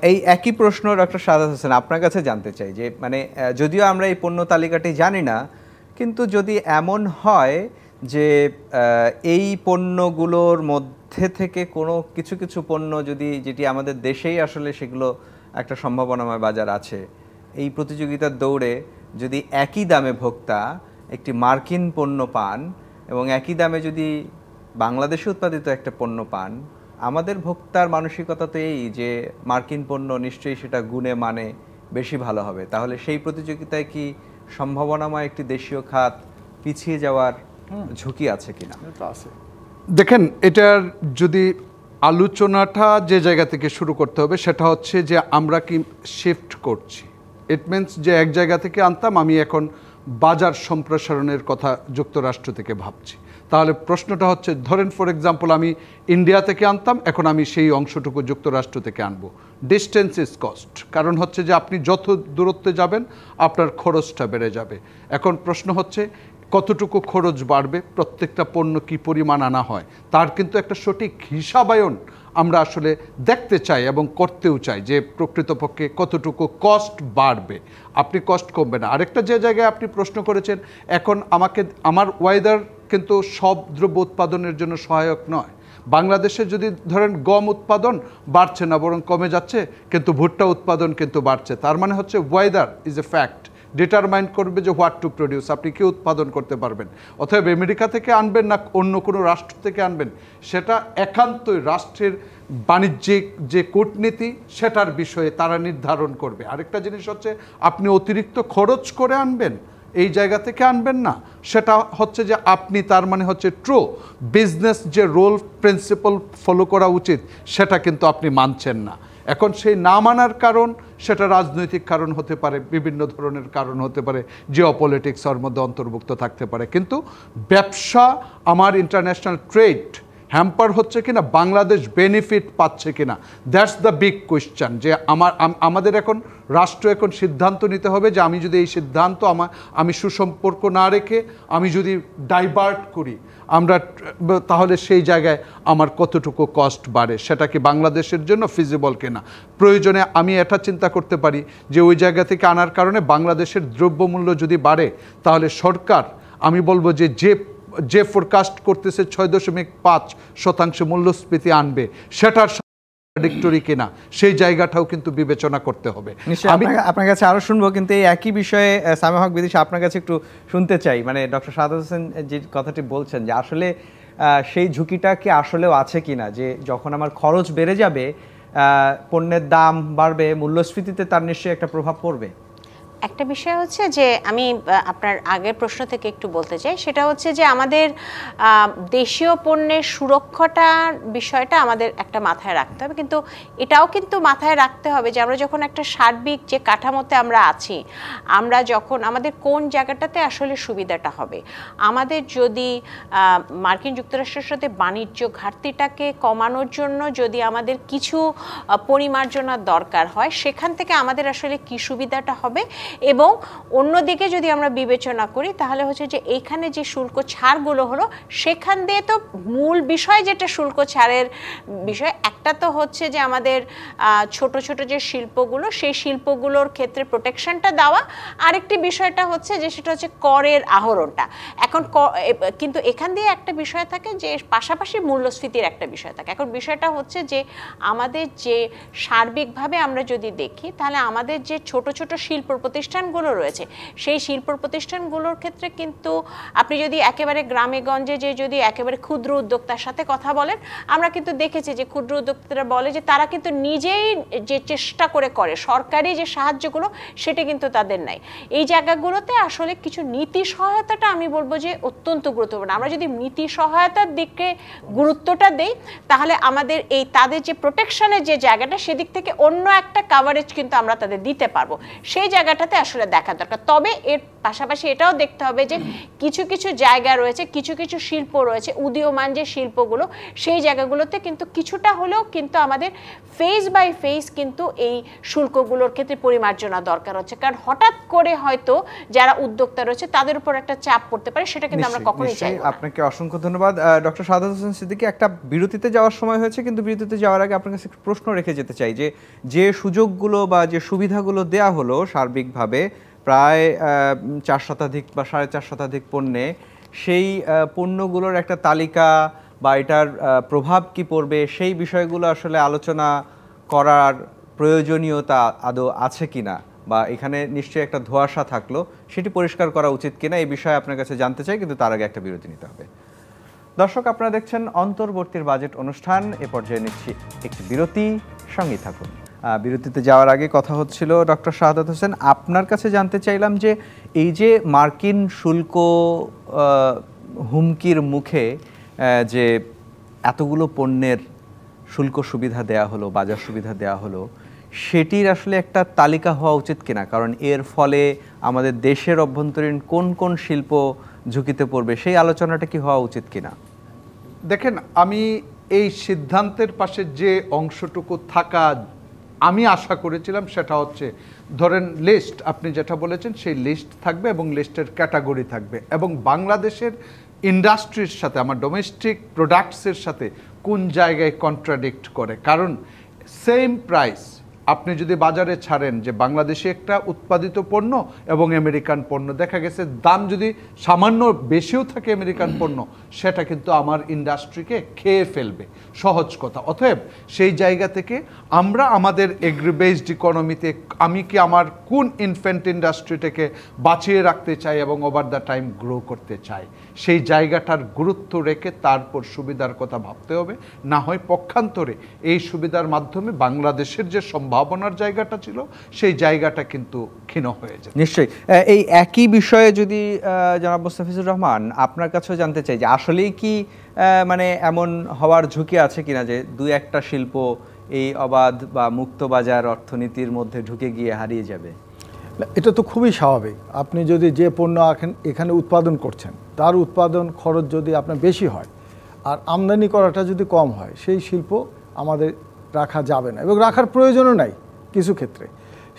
এই একই প্রশ্ন ডক্টর শাহাদাত হোসেন আপনার কাছে জানতে চাই যে মানে যদিও আমরা এই পণ্য তালিকাটি জানি না, কিন্তু যদি এমন হয় যে এই পণ্যগুলোর মধ্যে থেকে কোনো কিছু পণ্য যেটি আমাদের দেশেই আসলে সেগুলো একটা সম্ভাবনাময় বাজার আছে, এই প্রতিযোগিতার দৌড়ে যদি একই দামে ভোক্তা একটি মার্কিন পণ্য পান এবং একই দামে যদি বাংলাদেশে উৎপাদিত একটা পণ্য পান, আমাদের ভোক্তার মানসিকতা তো এই যে মার্কিন পণ্য নিশ্চয়ই সেটা গুণে মানে বেশি ভালো হবে, তাহলে সেই প্রতিযোগিতায় কি সম্ভাবনাময় একটি দেশীয় খাত পিছিয়ে যাওয়ার ঝুঁকি আছে কিনা? এটা আছে। দেখেন, এটার যদি আলোচনাটা যে জায়গা থেকে শুরু করতে হবে সেটা হচ্ছে যে আমরা কি শিফট করছি। ইট মিনস যে এক জায়গা থেকে আনতাম, আমি এখন বাজার সম্প্রসারণের কথা যুক্তরাষ্ট্র থেকে ভাবছি। তাহলে প্রশ্নটা হচ্ছে, ধরেন ফর এক্সাম্পল আমি ইন্ডিয়া থেকে আনতাম, এখন আমি সেই অংশটুকু যুক্তরাষ্ট্র থেকে আনবো। ডিস্টেন্স ইজ কস্ট, কারণ হচ্ছে যে আপনি যত দূরত্বে যাবেন আপনার খরচটা বেড়ে যাবে। এখন প্রশ্ন হচ্ছে কতটুকু খরচ বাড়বে, প্রত্যেকটা পণ্য কী পরিমাণ আনা হয়, তার কিন্তু একটা সঠিক হিসাবায়ন আমরা আসলে দেখতে চাই এবং করতেও চাই, যে প্রকৃতপক্ষে কতটুকু কস্ট বাড়বে, আপনি কস্ট কমবে না। আরেকটা যে জায়গায় আপনি প্রশ্ন করেছেন, এখন আমার ওয়েদার কিন্তু সব দ্রব্য উৎপাদনের জন্য সহায়ক নয়। বাংলাদেশে যদি ধরেন গম উৎপাদন বাড়ছে না, বরং কমে যাচ্ছে, কিন্তু ভুট্টা উৎপাদন কিন্তু বাড়ছে। তার মানে হচ্ছে weather is a fact, determine করবে যে হোয়াট টু প্রডিউস, আপনি কি উৎপাদন করতে পারবেন। অতএব আমেরিকা থেকে আনবেন না অন্য কোনো রাষ্ট্র থেকে আনবেন, সেটা একান্তই রাষ্ট্রের বাণিজ্যিক যে কূটনীতি সেটার বিষয়ে তারা নির্ধারণ করবে। আরেকটা জিনিস হচ্ছে, আপনি অতিরিক্ত খরচ করে আনবেন, এই জায়গা থেকে আনবেন না, সেটা হচ্ছে যে আপনি তার মানে হচ্ছে ট্রু বিজনেস যে রোল প্রিন্সিপাল ফলো করা উচিত সেটা কিন্তু আপনি মানছেন না। এখন সেই না মানার কারণ, সেটা রাজনৈতিক কারণ হতে পারে, বিভিন্ন ধরনের কারণ হতে পারে, জিওপলিটিক্সের মধ্যে অন্তর্ভুক্ত থাকতে পারে, কিন্তু ব্যবসা, আমার ইন্টারন্যাশনাল ট্রেড হ্যাম্পার হচ্ছে কিনা, বাংলাদেশ বেনিফিট পাচ্ছে কিনা, দ্যাটস দ্য বিগ কোয়েশ্চেন। যে আমাদের এখন রাষ্ট্র এখন সিদ্ধান্ত নিতে হবে যে আমি যদি এই সিদ্ধান্ত আমি সুসম্পর্ক না রেখে আমি যদি ডাইভার্ট করি তাহলে সেই জায়গায় আমার কতটুকু কস্ট বাড়ে, সেটা কি বাংলাদেশের জন্য ফিজিবল কিনা। প্রয়োজনে আমি এটা চিন্তা করতে পারি যে ওই জায়গা থেকে আনার কারণে বাংলাদেশের দ্রব্যমূল্য যদি বাড়ে, তাহলে সরকার, আমি বলবো যে ফোরকাস্ট করতেছে 6.5% মূল্যস্ফীতি আনবে, সেটার কন্ট্রাডিক্টরি কিনা, সেই জায়গাটাও কিন্তু বিবেচনা করতে হবে। আমি আপনার কাছে আরো শুনবো, কিন্তু এই একই বিষয়ে সামিয়া হক বিদিশা আপনার কাছে একটু শুনতে চাই। মানে ডক্টর শাহাদাত হোসেন যে কথাটি বলছেন, যে আসলে সেই ঝুঁকিটা কি আসলেও আছে কিনা, যে যখন আমার খরচ বেড়ে যাবে, পণ্যের দাম বাড়বে, মূল্যস্ফীতিতে তার নিশ্চয়ই একটা প্রভাব পড়বে। একটা বিষয় হচ্ছে যে আমি আপনার আগের প্রশ্ন থেকে একটু বলতে চাই, সেটা হচ্ছে যে আমাদের দেশীয় পণ্যের সুরক্ষাটার বিষয়টা আমাদের একটা মাথায় রাখতে হবে, কিন্তু এটাও কিন্তু মাথায় রাখতে হবে যে আমরা যখন একটা সার্বিক যে কাঠামোতে আমরা আছি, আমরা যখন আমাদের কোন জায়গাটাতে আসলে সুবিধাটা হবে। আমাদের যদি মার্কিন যুক্তরাষ্ট্রের সাথে বাণিজ্য ঘাটতিটাকে কমানোর জন্য যদি আমাদের কিছু পরিমার্জনার দরকার হয়, সেখান থেকে আমাদের আসলে কি সুবিধাটা হবে, এবং অন্যদিকে যদি আমরা বিবেচনা করি তাহলে হচ্ছে যে এইখানে যে শুল্ক ছাড়গুলো হলো, সেখান দিয়ে তো মূল বিষয় যেটা শুল্ক ছাড়ের বিষয়, একটা তো হচ্ছে যে আমাদের ছোট ছোট যে শিল্পগুলো, সেই শিল্পগুলোর ক্ষেত্রে প্রোটেকশনটা দেওয়া, আরেকটি বিষয়টা হচ্ছে যে সেটা হচ্ছে করের আহরণটা। এখন কিন্তু এখান দিয়ে একটা বিষয় থাকে যে পাশাপাশি মূল্যস্ফীতির একটা বিষয় থাকে। এখন বিষয়টা হচ্ছে যে আমাদের যে সার্বিকভাবে আমরা যদি দেখি, তাহলে আমাদের যে ছোট ছোট শিল্প প্রতিষ্ঠানগুলো রয়েছে, সেই শিল্প প্রতিষ্ঠানগুলোর ক্ষেত্রে কিন্তু আপনি যদি একেবারে গ্রামে গঞ্জে যে যদি একেবারে ক্ষুদ্র উদ্যোক্তার সাথে কথা বলেন, আমরা কিন্তু দেখেছি যে ক্ষুদ্র উদ্যোক্তারা বলে যে তারা কিন্তু নিজেই যে চেষ্টা করে সরকারি যে সাহায্যগুলো সেটা কিন্তু তাদের নাই। এই জায়গাগুলোতে আসলে কিছু নীতি সহায়তাটা আমি বলবো যে অত্যন্ত গুরুত্বপূর্ণ। আমরা যদি নীতি সহায়তার দিকে গুরুত্বটা দেই, তাহলে আমাদের এই তাদের যে প্রোটেকশনের যে জায়গাটা, সেদিক থেকে অন্য একটা কাভারেজ কিন্তু আমরা তাদের দিতে পারবো। সেই জায়গাটাতে আসলে দেখা দরকার। তবে এর পাশাপাশি এটাও দেখতে হবে যে কিছু কিছু জায়গা রয়েছে, কিছু কিছু শিল্প রয়েছে, উদীয়মান যে শিল্পগুলো, সেই জায়গাগুলোতে কিন্তু কিছুটা হলেও কিন্তু আমাদের ফেজ বাই ফেজ কিন্তু এই শুল্কগুলোর ক্ষেত্রে পরিমার্জনা দরকার হচ্ছে। কারণ হঠাৎ করে হয়তো যারা উদ্যোক্তা রয়েছে তাদের উপর একটা চাপ পড়তে পারে, সেটা কিন্তু আমরা কখনোই চাই না। আপনাকে অসংখ্য ধন্যবাদ ডক্টর শাহাদাত হোসেন সিদ্দিকী। একটা বিরতিতে যাওয়ার সময় হয়েছে, কিন্তু বিরতিতে যাওয়ার আগে আপনার কাছে একটু প্রশ্ন রেখে যেতে চাই, যে সুযোগগুলো বা যে সুবিধাগুলো দেয়া হলো সার্বিকভাবে প্রায় 4% বা 4.5% পণ্যে, সেই পণ্যগুলোর একটা তালিকা বা এটার প্রভাব কি পড়বে, সেই বিষয়গুলো আসলে আলোচনা করার প্রয়োজনীয়তা আদৌ আছে কিনা, বা এখানে নিশ্চয়ই একটা ধোঁয়াশা থাকলো, সেটি পরিষ্কার করা উচিত কিনা, এই বিষয়ে আপনার কাছে জানতে চাই, কিন্তু তার আগে একটা বিরতি নিতে হবে। দর্শক, আপনারা দেখছেন অন্তর্বর্তীর বাজেট অনুষ্ঠান। এ পর্যায়ে নিচ্ছি একটি বিরতি, সঙ্গেই থাকুন। বিরতিতে যাওয়ার আগে কথা হচ্ছিল ডক্টর শাহাদাত হোসেন, আপনার কাছে জানতে চাইলাম যে এই যে মার্কিন শুল্ক হুমকির মুখে যে এতগুলো পণ্যের শুল্ক সুবিধা দেয়া হলো, বাজার সুবিধা দেয়া হলো, সেটির আসলে একটা তালিকা হওয়া উচিত কিনা? কারণ এর ফলে আমাদের দেশের অভ্যন্তরীণ কোন কোন শিল্প ঝুঁকিতে পড়বে, সেই আলোচনাটা কি হওয়া উচিত কিনা? দেখেন, আমি এই সিদ্ধান্তের পাশে যে অংশটুকু থাকা আমি আশা করেছিলাম সেটা হচ্ছে, ধরেন লিস্ট, আপনি যেটা বলেছেন সেই লিস্ট থাকবে এবং লিস্টের ক্যাটাগরি থাকবে, এবং বাংলাদেশের ইন্ডাস্ট্রির সাথে, আমার ডোমেস্টিক প্রোডাক্টসের সাথে কোন জায়গায় কন্ট্রাডিক্ট করে। কারণ সেম প্রাইস আপনি যদি বাজারে ছাড়েন যে বাংলাদেশে একটা উৎপাদিত পণ্য এবং আমেরিকান পণ্য, দেখা গেছে দাম যদি সামান্য বেশিও থাকে আমেরিকান পণ্য, সেটা কিন্তু আমার ইন্ডাস্ট্রিকে খেয়ে ফেলবে, সহজ কথা। অতএব সেই জায়গা থেকে আমরা আমাদের এগ্রি বেসড ইকোনমিতে আমি কি আমার কোন ইনফ্যান্ট ইন্ডাস্ট্রিটাকে বাঁচিয়ে রাখতে চাই এবং ওভার দ্য টাইম গ্রো করতে চাই, সেই জায়গাটার গুরুত্ব রেখে তারপর সুবিধার কথা ভাবতে হবে। না হয় পক্ষান্তরে এই সুবিধার মাধ্যমে বাংলাদেশের যে সম্ভাবনার জায়গাটা ছিল সেই জায়গাটা কিন্তু ক্ষীণ হয়ে যায়। নিশ্চয়ই। এই একই বিষয়ে যদি জনাব মোস্তাফিজুর রহমান আপনার কাছেও জানতে চাই যে আসলেই কি মানে এমন হওয়ার ঝুঁকি আছে কিনা যে দুই একটা শিল্প এই অবাধ বা মুক্ত বাজার অর্থনীতির মধ্যে ঢুকে গিয়ে হারিয়ে যাবে? এটা তো খুবই স্বাভাবিক। আপনি যদি যে পণ্য এখানে উৎপাদন করছেন তার উৎপাদন খরচ যদি আপনার বেশি হয় আর আমদানি করাটা যদি কম হয়, সেই শিল্প আমাদের রাখা যাবে না এবং রাখার প্রয়োজনও নাই কিছু ক্ষেত্রে।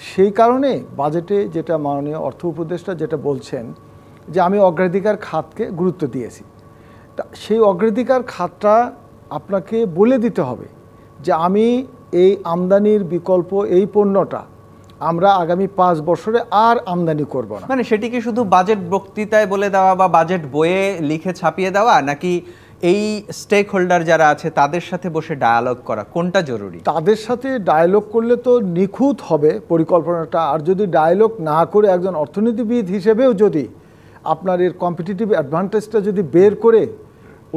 সেই কারণে বাজেটে যেটা মাননীয় অর্থ উপদেষ্টা যেটা বলছেন যে আমি অগ্রাধিকার খাতকে গুরুত্ব দিয়েছি, তা সেই অগ্রাধিকার খাতটা আপনাকে বলে দিতে হবে যে আমি এই আমদানির বিকল্প এই পণ্যটা আমরা আগামী 5 বছরে আর আমদানি করব না। মানে সেটি কি শুধু বাজেট বক্তৃতায় বলে দেওয়া বা বাজেট বইয়ে লিখে ছাপিয়ে দেওয়া, নাকি এই স্টেক হোল্ডার যারা আছে তাদের সাথে বসে ডায়ালগ করা, কোনটা জরুরি? তাদের সাথে ডায়ালগ করলে তো নিখুঁত হবে পরিকল্পনাটা। আর যদি ডায়ালগ না করে একজন অর্থনীতিবিদ হিসেবেও যদি আপনার এর কম্পিটিটিভ অ্যাডভান্টেজটা যদি বের করে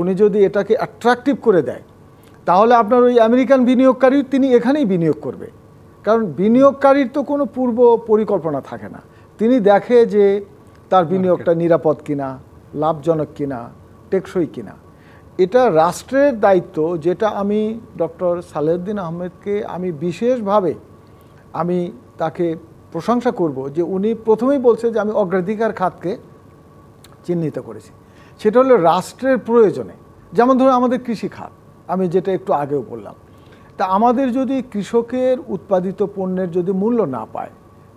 উনি যদি এটাকে অ্যাট্রাকটিভ করে দেয়, তাহলে আপনার ওই আমেরিকান বিনিয়োগকারী তিনি এখানেই বিনিয়োগ করবে। কারণ বিনিয়োগকারীর তো কোনো পূর্ব পরিকল্পনা থাকে না, তিনি দেখে যে তার বিনিয়োগটা নিরাপদ কিনা, লাভজনক কিনা, টেকসই কিনা। এটা রাষ্ট্রের দায়িত্ব, যেটা আমি ডক্টর সালেউদ্দিন আহমেদকে আমি বিশেষভাবে আমি তাকে প্রশংসা করব যে উনি প্রথমেই বলছে যে আমি অগ্রাধিকার খাতকে চিহ্নিত করেছি। সেটা হলো রাষ্ট্রের প্রয়োজনে। যেমন ধরুন আমাদের কৃষি খাত, আমি যেটা একটু আগেও বললাম, তা আমাদের যদি কৃষকের উৎপাদিত পণ্যের যদি মূল্য না পায়,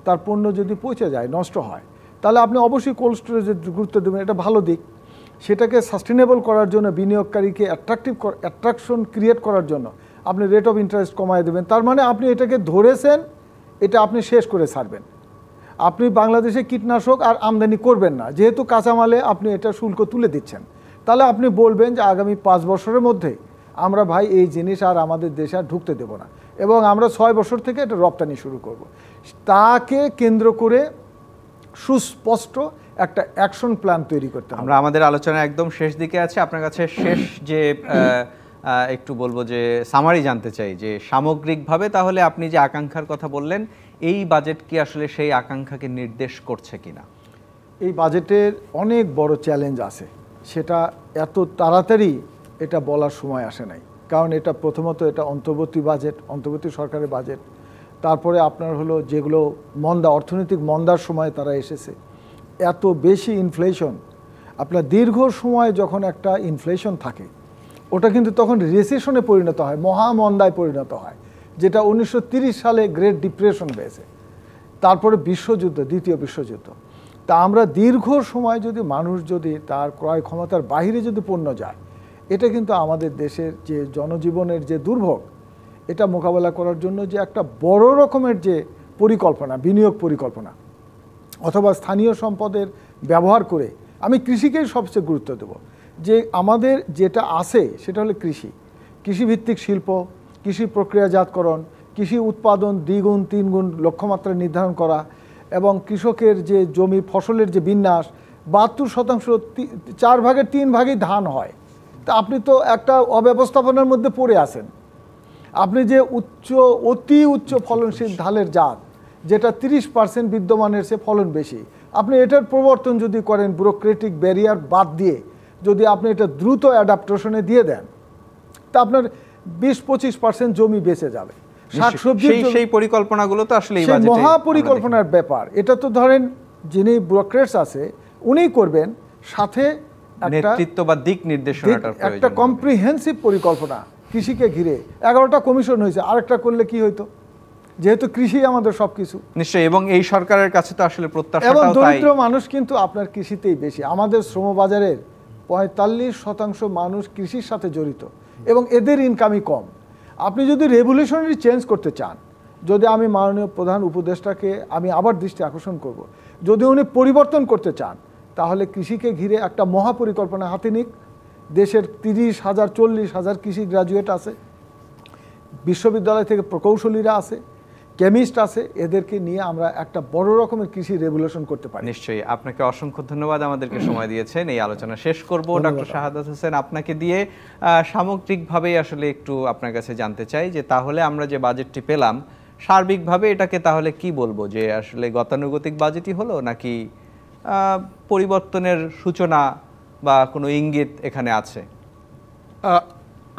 তার পণ্য যদি পচে যায়, নষ্ট হয়, তাহলে আপনি অবশ্যই কোল্ড স্টোরেজে গুরুত্ব দেবেন, এটা ভালো দিক। সেটাকে সাস্টেনেবল করার জন্য বিনিয়োগকারীকে অ্যাট্রাকশন ক্রিয়েট করার জন্য আপনি রেট অফ ইন্টারেস্ট কমায় দেবেন। তার মানে আপনি এটাকে ধরেছেন, এটা আপনি শেষ করে ছাড়বেন। আপনি বাংলাদেশে কীটনাশক আর আমদানি করবেন না, যেহেতু কাঁচামালে আপনি এটা শুল্ক তুলে দিচ্ছেন। তাহলে আপনি বলবেন যে আগামী 5 বছরের মধ্যে আমরা ভাই এই জিনিস আর আমাদের দেশে আর ঢুকতে দেব না, এবং আমরা 6 বছর থেকে এটা রপ্তানি শুরু করব। তাকে কেন্দ্র করে সুস্পষ্ট একটা অ্যাকশন প্ল্যান তৈরি করতে হবে। আমরা আমাদের আলোচনা একদম শেষ দিকে আছে। আপনার কাছে শেষ যে একটু বলবো যে সামারি জানতে চাই যে সামগ্রিকভাবে তাহলে আপনি যে আকাঙ্ক্ষার কথা বললেন, এই বাজেট কি আসলে সেই আকাঙ্ক্ষাকে নির্দেশ করছে কিনা? এই বাজেটের অনেক বড় চ্যালেঞ্জ আছে, সেটা এত তাড়াতাড়ি এটা বলার সময় আসে নাই। কারণ এটা প্রথমত এটা অন্তর্বর্তী বাজেট, অন্তর্বর্তী সরকারের বাজেট। তারপরে আপনার হলো যেগুলো মন্দা, অর্থনৈতিক মন্দার সময় তারা এসেছে, এত বেশি ইনফ্লেশন। আপনার দীর্ঘ সময় যখন একটা ইনফ্লেশন থাকে, ওটা কিন্তু তখন রিসেশনে পরিণত হয়, মহামন্দায় পরিণত হয়, যেটা 1930 সালে গ্রেট ডিপ্রেশন হয়েছে। তারপরে বিশ্বযুদ্ধ, দ্বিতীয় বিশ্বযুদ্ধ। তা আমরা দীর্ঘ সময় যদি মানুষ যদি তার ক্রয় ক্ষমতার বাইরে যদি পণ্য যায়, এটা কিন্তু আমাদের দেশের যে জনজীবনের যে দুর্ভোগ, এটা মোকাবেলা করার জন্য যে একটা বড় রকমের যে পরিকল্পনা, বিনিয়োগ পরিকল্পনা অথবা স্থানীয় সম্পদের ব্যবহার করে, আমি কৃষিকেই সবচেয়ে গুরুত্ব দেব। যে আমাদের যেটা আছে সেটা হলো কৃষিভিত্তিক শিল্প, কৃষি প্রক্রিয়াজাতকরণ, কৃষি উৎপাদন 2 গুণ 3 গুণ লক্ষ্যমাত্রা নির্ধারণ করা, এবং কৃষকের যে জমি ফসলের যে বিন্যাস, 72% 4 ভাগের 3 ভাগই ধান হয়। তা আপনি তো একটা অব্যবস্থাপনার মধ্যে পড়ে আছেন। আপনি যে অতি উচ্চ ফলনশীল ধানের জাত, যেটা 30% বিদ্যমানের চেয়ে ফলন বেশি, আপনি এটার প্রবর্তন যদি করেন ব্যুরোক্রেটিক ব্যারিয়ার বাদ দিয়ে, যদি আপনি এটা দ্রুত অ্যাডাপ্টেশনে দিয়ে দেন, তা আপনার 20-25% জমি বেঁচে যাবে। শাকসবজির সেই পরিকল্পনাগুলো তো আসলে মহা পরিকল্পনার ব্যাপার। এটা তো ধরেন যিনি ব্যুরোক্রেটস আছে উনিই করবেন, সাথে নেতৃত্ব বা দিক নির্দেশনাটার প্রয়োজন, একটা কম্প্রিহেন্সিভ পরিকল্পনা কৃষিকে ঘিরে। 11টা কমিশন হয়েছে, আরেকটা করলে কি হইতো, যেহেতু কৃষি আমাদের সবকিছু। নিশ্চয়ই, এবং এই সরকারের কাছে তো আসলে প্রত্যাশাটাও এবং তাই। দরিদ্র মানুষ কিন্তু আপনার কৃষিতেই বেশি। আমাদের শ্রমবাজারের 45% মানুষ কৃষির সাথে জড়িত এবং এদের ইনকামই কম। আপনি যদি রেভলিউশনারি চেঞ্জ করতে চান, যদি আমি মাননীয় প্রধান উপদেষ্টাকে আমি আবার দৃষ্টি আকর্ষণ করব, যদি উনি পরিবর্তন করতে চান, তাহলে কৃষিকে ঘিরে একটা মহাপরিকল্পনা হাতে নিক। দেশের 30,000-40,000 কৃষি গ্রাজুয়েট আছে, বিশ্ববিদ্যালয় থেকে প্রকৌশলীরা আছে, কেমিস্ট আছে, এদেরকে নিয়ে আমরা একটা বড় রকমের কৃষি রেভলিউশন করতে পারি। নিশ্চয়ই, আপনাকে অসংখ্য ধন্যবাদ আমাদেরকে সময় দিয়েছেন। এই আলোচনা শেষ করব ডক্টর শাহাদাত হোসেন আপনাকে দিয়ে। সামগ্রিকভাবে আসলে একটু আপনার কাছে জানতে চাই যে তাহলে আমরা যে বাজেটটি পেলাম, সার্বিকভাবে এটাকে তাহলে কি বলবো, যে আসলে গতানুগতিক বাজেটই হলো, নাকি পরিবর্তনের সূচনা বা কোনো ইঙ্গিত এখানে আছে?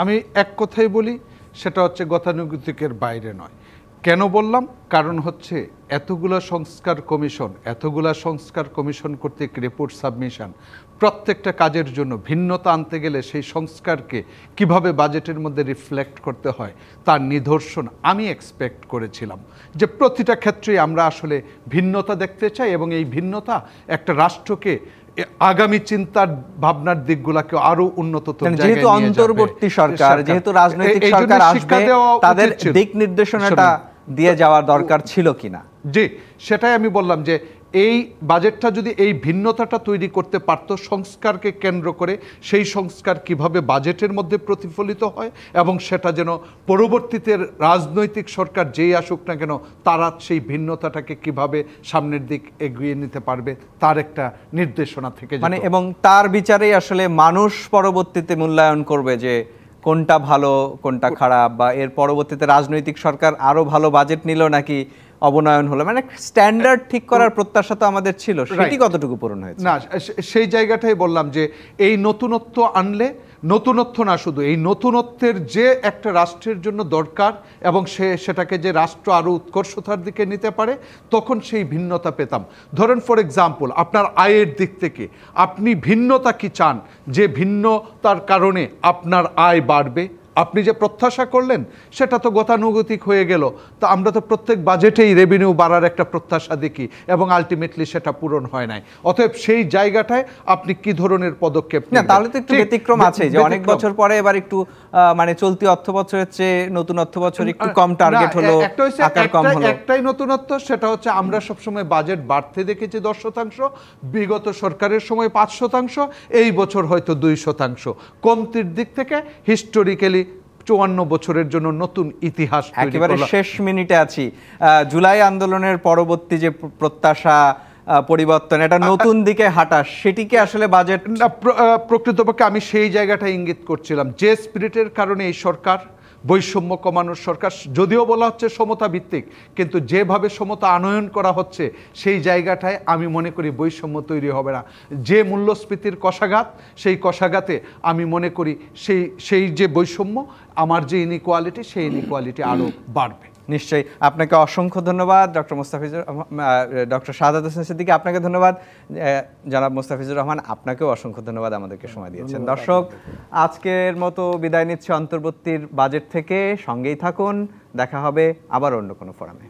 আমি এক কথাই বলি, সেটা হচ্ছে গতানুগতিকের বাইরে নয়। কেন বললাম? কারণ হচ্ছে এতগুলা সংস্কার কমিশন কর্তৃক রিপোর্ট সাবমিশন, প্রত্যেকটা কাজের জন্য ভিন্নতা আনতে গেলে সেই সংস্কারকে কিভাবে বাজেটের মধ্যে রিফ্লেক্ট করতে হয় তার নিদর্শন আমি এক্সপেক্ট করেছিলাম। যে প্রতিটা ক্ষেত্রেই আমরা আসলে ভিন্নতা দেখতে চাই এবং এই ভিন্নতা একটা রাষ্ট্রকে আগামী চিন্তার ভাবনার দিকগুলোকে আরো উন্নত যেহেতু অন্তর্বর্তী সরকার, যেহেতু রাজনৈতিক সরকার আসবে, তাদের দিক নির্দেশনাটা দিয়ে যাওয়ার দরকার ছিল কিনা। জি, সেটাই আমি বললাম যে এই বাজেটটা যদি এই ভিন্নতাটা তৈরি করতে পারত সংস্কারকে কেন্দ্র করে, সেই সংস্কার কিভাবে বাজেটের মধ্যে প্রতিফলিত হয় এবং সেটা যেন পরবর্তীতে রাজনৈতিক সরকার যেই আসুক না কেন তারা সেই ভিন্নতাটাকে কিভাবে সামনের দিক এগিয়ে নিতে পারবে তার একটা নির্দেশনা থেকে মানে, এবং তার বিচারেই আসলে মানুষ পরবর্তীতে মূল্যায়ন করবে যে কোনটা ভালো কোনটা খারাপ, বা এর পরবর্তীতে রাজনৈতিক সরকার আরো ভালো বাজেট নিল নাকি অবনয়ন হলো। মানে স্ট্যান্ডার্ড ঠিক করার প্রত্যাশা তো আমাদের ছিল, সেটি কতটুকু পূরণ হয়েছে? না, সেই জায়গাটাই বললাম যে এই নতুনত্ব আনলে, নতুনত্ব না শুধু, এই নতুনত্বের যে একটা রাষ্ট্রের জন্য দরকার এবং সেটাকে যে রাষ্ট্র আরও উৎকর্ষতার দিকে নিতে পারে, তখন সেই ভিন্নতা পেতাম। ধরেন ফর এক্সাম্পল, আপনার আয়ের দিক থেকে আপনি ভিন্নতা কি চান, যে ভিন্নতার কারণে আপনার আয় বাড়বে। আপনি যে প্রত্যাশা করলেন সেটা তো গতানুগতিক হয়ে গেল, তো আমরা তো প্রত্যেক বাজেটেই রেভিনিউ বাড়ার একটা প্রত্যাশা দেখি এবং আলটিমেটলি সেটা পূরণ হয় নাই। অতএব সেই জায়গাটায় আপনি কি ধরনের পদক্ষেপ নেবেন? তাহলে তো একটু ব্যতিক্রম আছে যে অনেক বছর পরে এবার একটু মানে চলতি অর্থ বছরের চেয়ে নতুন অর্থ বছর একটু কম টার্গেট হলো, আকার কম হলো। একটাই নতুনত্ব, সেটা হচ্ছে আমরা সবসময় বাজেট বাড়তে দেখেছি 10%, বিগত সরকারের সময় 5%, এই বছর হয়তো 2%। কমতির দিক থেকে হিস্টোরিক্যালি 54 বছরের জন্য নতুন ইতিহাস। একেবারে শেষ মিনিটে আছি, জুলাই আন্দোলনের পরবর্তী যে প্রত্যাশা পরিবর্তন, এটা নতুন দিকে হাঁটা, সেটিকে আসলে বাজেট প্রকৃতপক্ষে আমি সেই জায়গাটা ইঙ্গিত করছিলাম যে স্পিরিটের কারণে এই সরকার বৈষম্য কমানোর সরকার, যদিও বলা হচ্ছে সমতা ভিত্তিক, কিন্তু যেভাবে সমতা আনয়ন করা হচ্ছে সেই জায়গাটায় আমি মনে করি বৈষম্য তৈরি হবে না। যে মূল্যস্ফীতির কষাঘাত, সেই কষাঘাতে আমি মনে করি সেই যে বৈষম্য, আমার যে ইনইকুয়ালিটি, সেই ইনইকুয়ালিটি আরও বাড়বে। নিশ্চয়ই, আপনাকে অসংখ্য ধন্যবাদ ডক্টর শাহাদাত হোসেন সিদ্দিকী, আপনাকে ধন্যবাদ জনাব মোস্তাফিজুর রহমান, আপনাকেও অসংখ্য ধন্যবাদ আমাদেরকে সময় দিয়েছেন। দর্শক, আজকের মতো বিদায় নিচ্ছে অন্তর্বর্তীর বাজেট থেকে, সঙ্গেই থাকুন, দেখা হবে আবার অন্য কোনো ফোরামে।